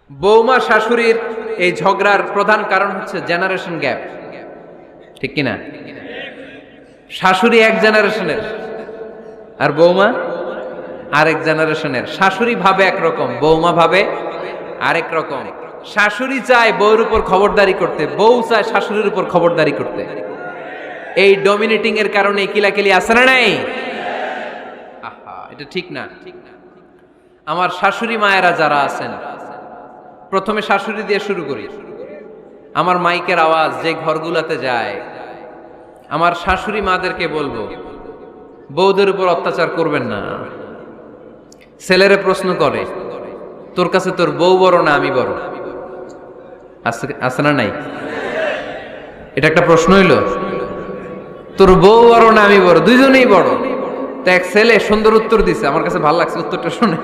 বৌমা শাশুড়ির এই ঝগড়ার প্রধান কারণ হচ্ছে জেনারেশন গ্যাপ, ঠিক কিনা? শাশুড়ি এক জেনারেশনের আর বৌমা আরেক জেনারেশনের। শাশুড়ি ভাবে একরকম, বৌমা ভাবে আরেক রকম। শাশুড়ি চায় বউর উপর খবরদারি করতে, বউ চায় শাশুড়ির উপর খবরদারি করতে। এই ডমিনেটিং এর কারণে কিলাকিলি আছে না নাই? আহা, এটা ঠিক না। আমার শাশুড়ি মায়েরা যারা আছেন, প্রথমে শাশুড়ি দিয়ে শুরু করি। আমার মাইকের আওয়াজ যে ঘরগুলাতে যায়, আমার শাশুড়ি মাদেরকে বলবো, বউদের উপর অত্যাচার করবেন না। ছেলেরে প্রশ্ন করে, তোর কাছে তোর বউ বড় না আমি বড়? আছে না নাই? এটা একটা প্রশ্ন হইল। তোর বউ বড় না আমি বড়? দুইজনেই বড়। তো এক ছেলে সুন্দর উত্তর দিছে, আমার কাছে ভালো লাগছে উত্তরটা শুনে।